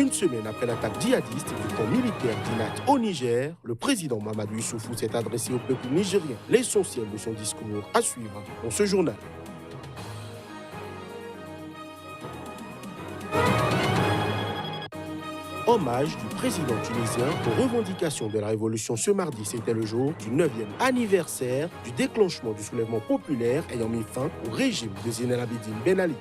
Une semaine après l'attaque djihadiste du camp militaire d'Inat au Niger, le président Mahamadou Issoufou s'est adressé au peuple nigérien. L'essentiel de son discours à suivre dans ce journal. Hommage du président tunisien aux revendications de la révolution ce mardi. C'était le jour du 9e anniversaire du déclenchement du soulèvement populaire ayant mis fin au régime de Zine El Abidine Ben Ali.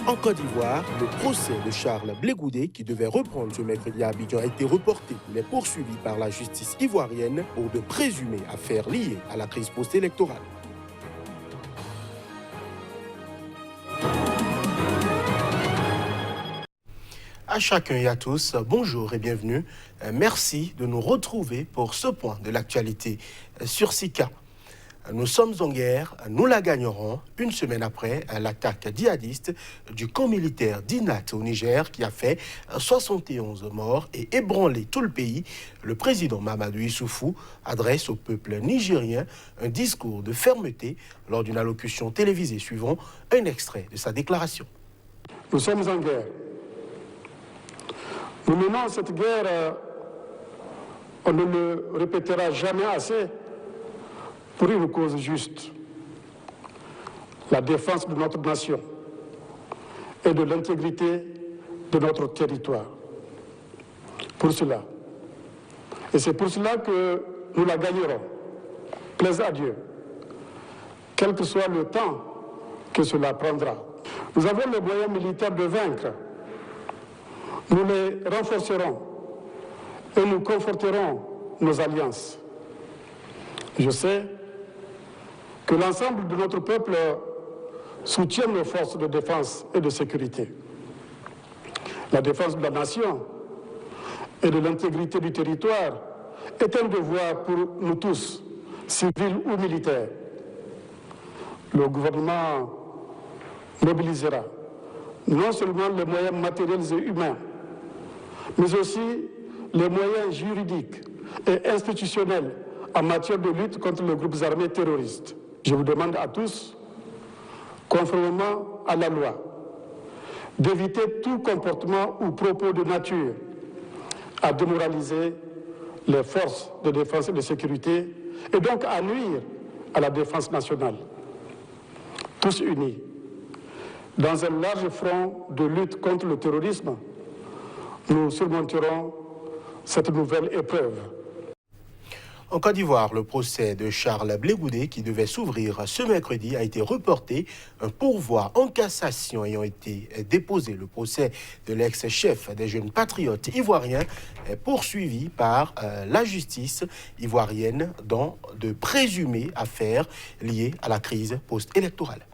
En Côte d'Ivoire, le procès de Charles Blé Goudé, qui devait reprendre ce mercredi à Abidjan, a été reporté. Il est poursuivi par la justice ivoirienne pour de présumées affaires liées à la crise post-électorale. À chacun et à tous, bonjour et bienvenue. Merci de nous retrouver pour ce point de l'actualité sur Sika. Nous sommes en guerre, nous la gagnerons une semaine après l'attaque djihadiste du camp militaire d'Inat au Niger qui a fait 71 morts et ébranlé tout le pays. Le président Mahamadou Issoufou adresse au peuple nigérien un discours de fermeté lors d'une allocution télévisée. Suivant un extrait de sa déclaration. Nous sommes en guerre. Nous menons cette guerre, on ne le répétera jamais assez, pour une cause juste, la défense de notre nation et de l'intégrité de notre territoire. Pour cela. Et c'est pour cela que nous la gagnerons, plaise à Dieu, quel que soit le temps que cela prendra. Nous avons les moyens militaires de vaincre. Nous les renforcerons et nous conforterons nos alliances. Je sais que l'ensemble de notre peuple soutient nos forces de défense et de sécurité. La défense de la nation et de l'intégrité du territoire est un devoir pour nous tous, civils ou militaires. Le gouvernement mobilisera non seulement les moyens matériels et humains, mais aussi les moyens juridiques et institutionnels en matière de lutte contre les groupes armés terroristes. Je vous demande à tous, conformément à la loi, d'éviter tout comportement ou propos de nature à démoraliser les forces de défense et de sécurité et donc à nuire à la défense nationale. Tous unis, dans un large front de lutte contre le terrorisme, nous surmonterons cette nouvelle épreuve. En Côte d'Ivoire, le procès de Charles Blé Goudé, qui devait s'ouvrir ce mercredi, a été reporté. Un pourvoi en cassation ayant été déposé. Le procès de l'ex-chef des jeunes patriotes ivoiriens est poursuivi par la justice ivoirienne dans de présumées affaires liées à la crise post-électorale.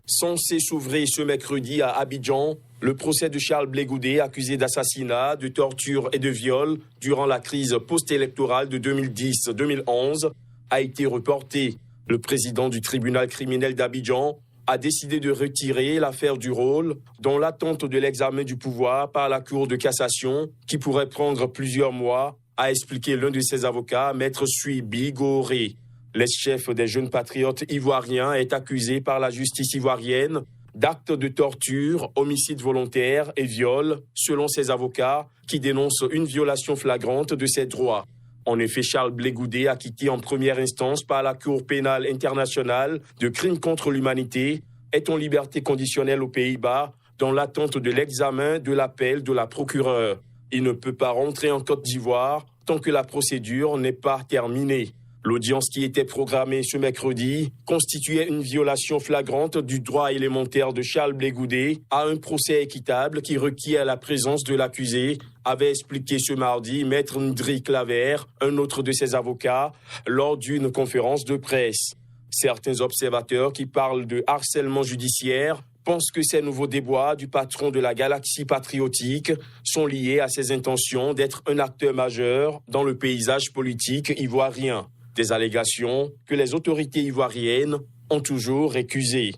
Censé s'ouvrir ce mercredi à Abidjan, le procès de Charles Blé Goudé, accusé d'assassinat, de torture et de viol durant la crise post-électorale de 2010-2011, a été reporté. Le président du tribunal criminel d'Abidjan a décidé de retirer l'affaire du rôle dans l'attente de l'examen du pouvoir par la Cour de cassation, qui pourrait prendre plusieurs mois, a expliqué l'un de ses avocats, Maître Suibi Goré. L'ex-chef des jeunes patriotes ivoiriens est accusé par la justice ivoirienne d'actes de torture, homicide volontaire et viol, selon ses avocats, qui dénoncent une violation flagrante de ses droits. En effet, Charles Blé Goudé, acquitté en première instance par la Cour pénale internationale de crimes contre l'humanité, est en liberté conditionnelle aux Pays-Bas dans l'attente de l'examen de l'appel de la procureure. Il ne peut pas rentrer en Côte d'Ivoire tant que la procédure n'est pas terminée. L'audience qui était programmée ce mercredi constituait une violation flagrante du droit élémentaire de Charles Blé Goudé à un procès équitable qui requiert la présence de l'accusé, avait expliqué ce mardi Maître Ndri Claver, un autre de ses avocats, lors d'une conférence de presse. Certains observateurs qui parlent de harcèlement judiciaire pensent que ces nouveaux déboires du patron de la galaxie patriotique sont liés à ses intentions d'être un acteur majeur dans le paysage politique ivoirien. Des allégations que les autorités ivoiriennes ont toujours récusées.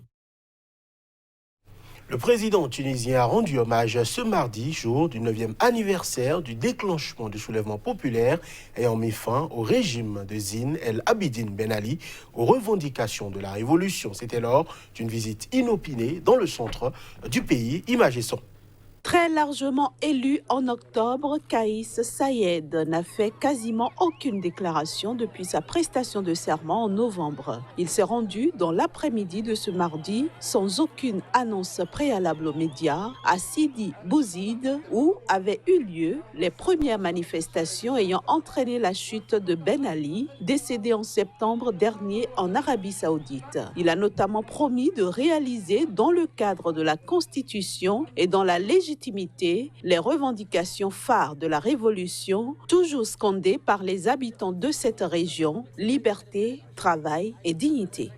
Le président tunisien a rendu hommage ce mardi, jour du 9e anniversaire du déclenchement du soulèvement populaire ayant mis fin au régime de Zine El Abidine Ben Ali aux revendications de la révolution. C'était lors d'une visite inopinée dans le centre du pays. Images et son. Très largement élu en octobre, Kaïs Saïed n'a fait quasiment aucune déclaration depuis sa prestation de serment en novembre. Il s'est rendu dans l'après-midi de ce mardi, sans aucune annonce préalable aux médias, à Sidi Bouzid, où avaient eu lieu les premières manifestations ayant entraîné la chute de Ben Ali, décédé en septembre dernier en Arabie Saoudite. Il a notamment promis de réaliser, dans le cadre de la Constitution et dans la légitimité, les revendications phares de la révolution, toujours scandées par les habitants de cette région: liberté, travail et dignité.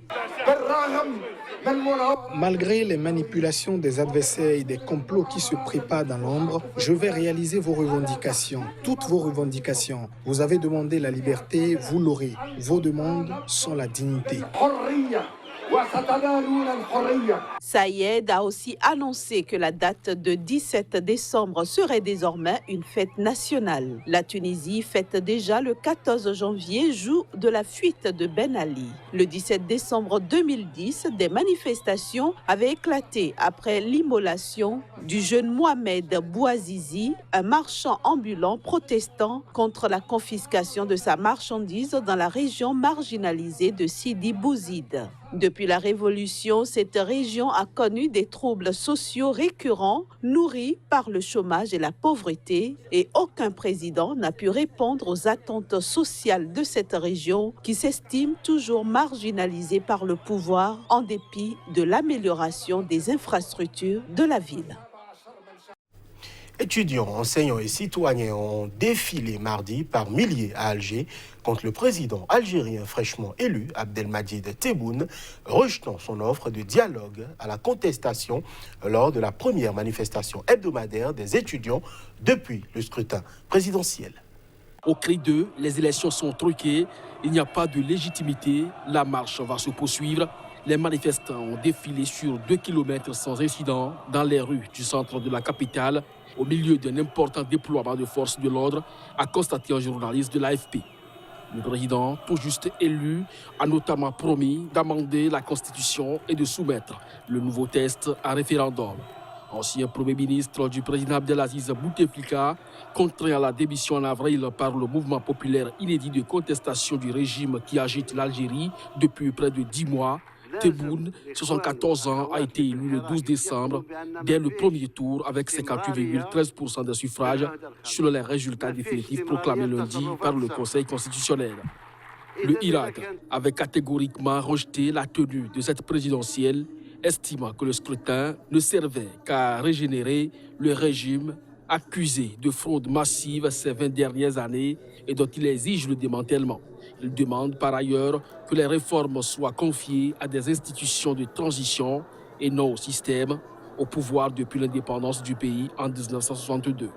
Malgré les manipulations des adversaires et des complots qui se préparent dans l'ombre, je vais réaliser vos revendications, toutes vos revendications. Vous avez demandé la liberté, vous l'aurez. Vos demandes sont la dignité. Saïed a aussi annoncé que la date de 17 décembre serait désormais une fête nationale. La Tunisie fête déjà le 14 janvier, jour de la fuite de Ben Ali. Le 17 décembre 2010, des manifestations avaient éclaté après l'immolation du jeune Mohamed Bouazizi, un marchand ambulant protestant contre la confiscation de sa marchandise dans la région marginalisée de Sidi Bouzid. Depuis la Révolution, cette région a connu des troubles sociaux récurrents, nourris par le chômage et la pauvreté, et aucun président n'a pu répondre aux attentes sociales de cette région qui s'estime toujours marginalisée par le pouvoir en dépit de l'amélioration des infrastructures de la ville. Étudiants, enseignants et citoyens ont défilé mardi par milliers à Alger contre le président algérien fraîchement élu, Abdelmadjid Tebboune, rejetant son offre de dialogue à la contestation lors de la première manifestation hebdomadaire des étudiants depuis le scrutin présidentiel. Au cri d'eux, les élections sont truquées, il n'y a pas de légitimité, la marche va se poursuivre. Les manifestants ont défilé sur 2 km sans incident dans les rues du centre de la capitale, au milieu d'un important déploiement de forces de l'ordre, a constaté un journaliste de l'AFP. Le président, tout juste élu, a notamment promis d'amender la Constitution et de soumettre le nouveau texte à référendum. Ancien Premier ministre du président Abdelaziz Bouteflika, contraint à la démission en avril par le mouvement populaire inédit de contestation du régime qui agite l'Algérie depuis près de 10 mois, Tebboune, 74 ans, a été élu le 12 décembre dès le premier tour avec 58,13% des suffrages sur les résultats définitifs proclamés lundi par le Conseil constitutionnel. Le Irak avait catégoriquement rejeté la tenue de cette présidentielle, estimant que le scrutin ne servait qu'à régénérer le régime accusé de fraude massive ces 20 dernières années et dont il exige le démantèlement. Il demande par ailleurs que les réformes soient confiées à des institutions de transition et non au système, au pouvoir depuis l'indépendance du pays en 1962.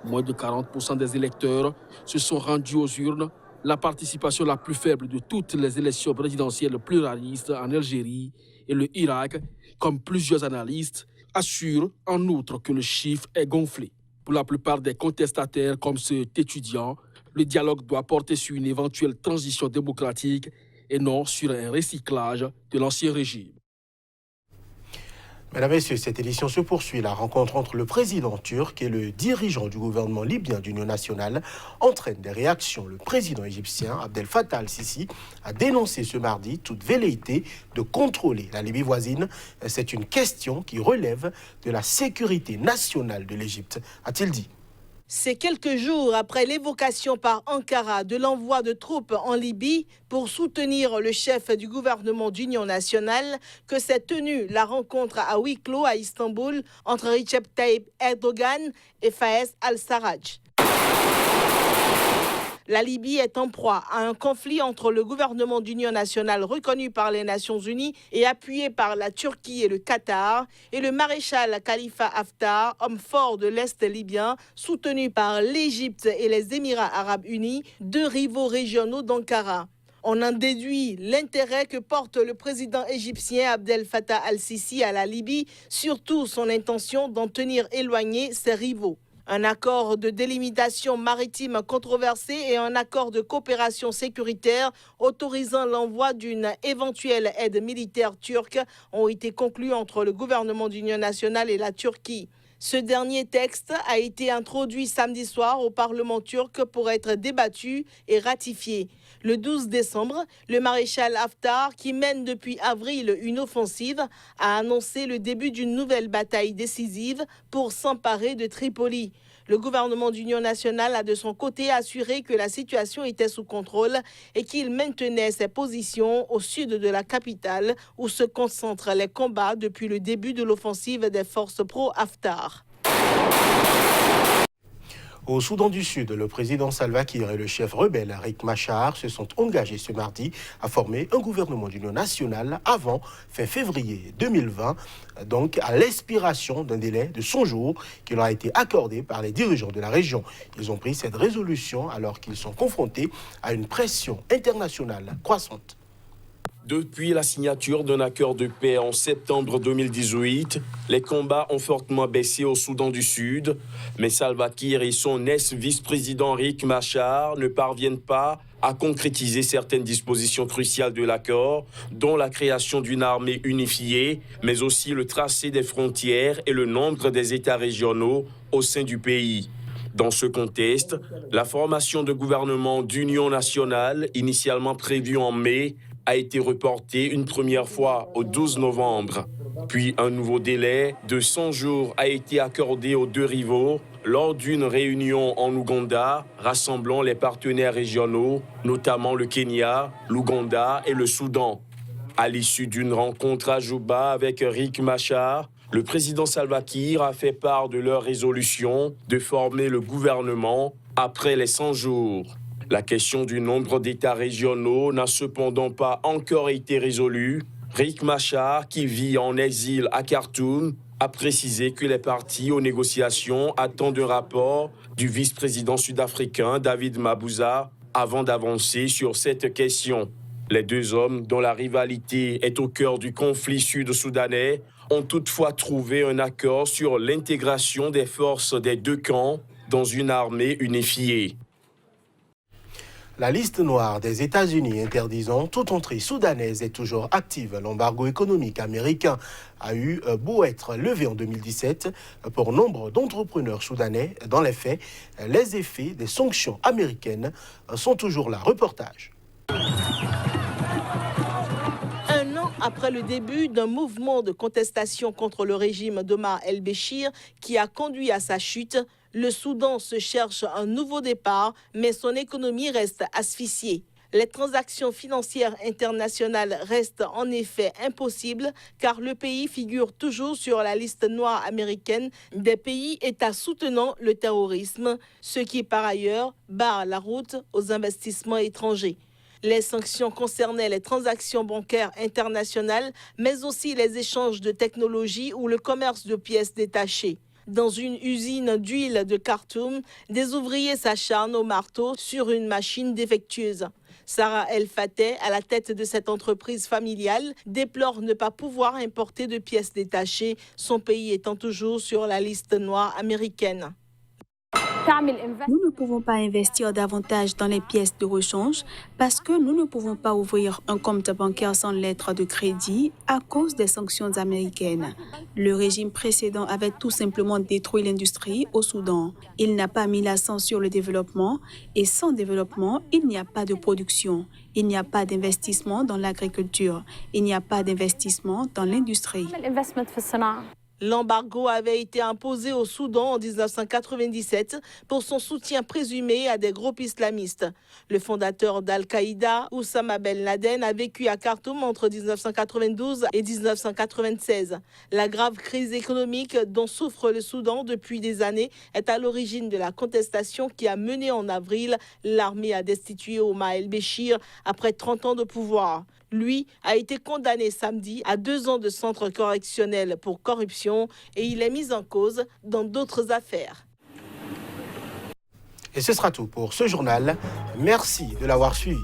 Moins de 40% des électeurs se sont rendus aux urnes, la participation la plus faible de toutes les élections présidentielles pluralistes en Algérie et le Irak, comme plusieurs analystes, assurent en outre que le chiffre est gonflé. Pour la plupart des contestataires comme cet étudiant, le dialogue doit porter sur une éventuelle transition démocratique et non sur un recyclage de l'ancien régime. Mesdames et messieurs, cette édition se poursuit. La rencontre entre le président turc et le dirigeant du gouvernement libyen d'Union nationale entraîne des réactions. Le président égyptien Abdel Fattah al-Sisi a dénoncé ce mardi toute velléité de contrôler la Libye voisine. C'est une question qui relève de la sécurité nationale de l'Égypte, a-t-il dit. C'est quelques jours après l'évocation par Ankara de l'envoi de troupes en Libye pour soutenir le chef du gouvernement d'union nationale que s'est tenue la rencontre à huis clos à Istanbul entre Recep Tayyip Erdogan et Fayez al-Sarraj. La Libye est en proie à un conflit entre le gouvernement d'union nationale reconnu par les Nations Unies et appuyé par la Turquie et le Qatar, et le maréchal Khalifa Haftar, homme fort de l'Est libyen, soutenu par l'Égypte et les Émirats arabes unis, deux rivaux régionaux d'Ankara. On en déduit l'intérêt que porte le président égyptien Abdel Fattah al-Sisi à la Libye, surtout son intention d'en tenir éloigné ses rivaux. Un accord de délimitation maritime controversé et un accord de coopération sécuritaire autorisant l'envoi d'une éventuelle aide militaire turque ont été conclus entre le gouvernement d'union nationale et la Turquie. Ce dernier texte a été introduit samedi soir au Parlement turc pour être débattu et ratifié. Le 12 décembre, le maréchal Haftar, qui mène depuis avril une offensive, a annoncé le début d'une nouvelle bataille décisive pour s'emparer de Tripoli. Le gouvernement d'union nationale a de son côté assuré que la situation était sous contrôle et qu'il maintenait ses positions au sud de la capitale où se concentrent les combats depuis le début de l'offensive des forces pro-Haftar. Au Soudan du Sud, le président Salva Kiir et le chef rebelle Riek Machar se sont engagés ce mardi à former un gouvernement d'union nationale avant fin février 2020, donc à l'expiration d'un délai de 100 jours qui leur a été accordé par les dirigeants de la région. Ils ont pris cette résolution alors qu'ils sont confrontés à une pression internationale croissante. Depuis la signature d'un accord de paix en septembre 2018, les combats ont fortement baissé au Soudan du Sud, mais Salva Kiir et son ex-vice-président Riek Machar ne parviennent pas à concrétiser certaines dispositions cruciales de l'accord, dont la création d'une armée unifiée, mais aussi le tracé des frontières et le nombre des États régionaux au sein du pays. Dans ce contexte, la formation de gouvernement d'union nationale, initialement prévue en mai, a été reportée une première fois au 12 novembre. Puis un nouveau délai de 100 jours a été accordé aux deux rivaux lors d'une réunion en Ouganda rassemblant les partenaires régionaux, notamment le Kenya, l'Ouganda et le Soudan. À l'issue d'une rencontre à Juba avec Riek Machar, le président Salva Kiir a fait part de leur résolution de former le gouvernement après les 100 jours. La question du nombre d'États régionaux n'a cependant pas encore été résolue. Riek Machar, qui vit en exil à Khartoum, a précisé que les parties aux négociations attendent un rapport du vice-président sud-africain David Mabuza avant d'avancer sur cette question. Les deux hommes, dont la rivalité est au cœur du conflit sud-soudanais, ont toutefois trouvé un accord sur l'intégration des forces des deux camps dans une armée unifiée. La liste noire des États-Unis interdisant toute entrée soudanaise est toujours active. L'embargo économique américain a eu beau être levé en 2017 pour nombre d'entrepreneurs soudanais. Dans les faits, les effets des sanctions américaines sont toujours là. Reportage. Un an après le début d'un mouvement de contestation contre le régime d'Omar el-Béchir qui a conduit à sa chute, le Soudan se cherche un nouveau départ, mais son économie reste asphyxiée. Les transactions financières internationales restent en effet impossibles car le pays figure toujours sur la liste noire américaine des pays États soutenant le terrorisme, ce qui par ailleurs barre la route aux investissements étrangers. Les sanctions concernaient les transactions bancaires internationales, mais aussi les échanges de technologies ou le commerce de pièces détachées. Dans une usine d'huile de Khartoum, des ouvriers s'acharnent au marteau sur une machine défectueuse. Sarah El Fateh, à la tête de cette entreprise familiale, déplore ne pas pouvoir importer de pièces détachées, son pays étant toujours sur la liste noire américaine. Nous ne pouvons pas investir davantage dans les pièces de rechange parce que nous ne pouvons pas ouvrir un compte bancaire sans lettre de crédit à cause des sanctions américaines. Le régime précédent avait tout simplement détruit l'industrie au Soudan. Il n'a pas mis l'accent sur le développement et sans développement, il n'y a pas de production. Il n'y a pas d'investissement dans l'agriculture. Il n'y a pas d'investissement dans l'industrie. L'embargo avait été imposé au Soudan en 1997 pour son soutien présumé à des groupes islamistes. Le fondateur d'Al-Qaïda, Oussama Ben Laden, a vécu à Khartoum entre 1992 et 1996. La grave crise économique dont souffre le Soudan depuis des années est à l'origine de la contestation qui a mené en avril l'armée à destituer Omar el-Béchir après 30 ans de pouvoir. Lui a été condamné samedi à 2 ans de centre correctionnel pour corruption et il est mis en cause dans d'autres affaires. Et ce sera tout pour ce journal. Merci de l'avoir suivi.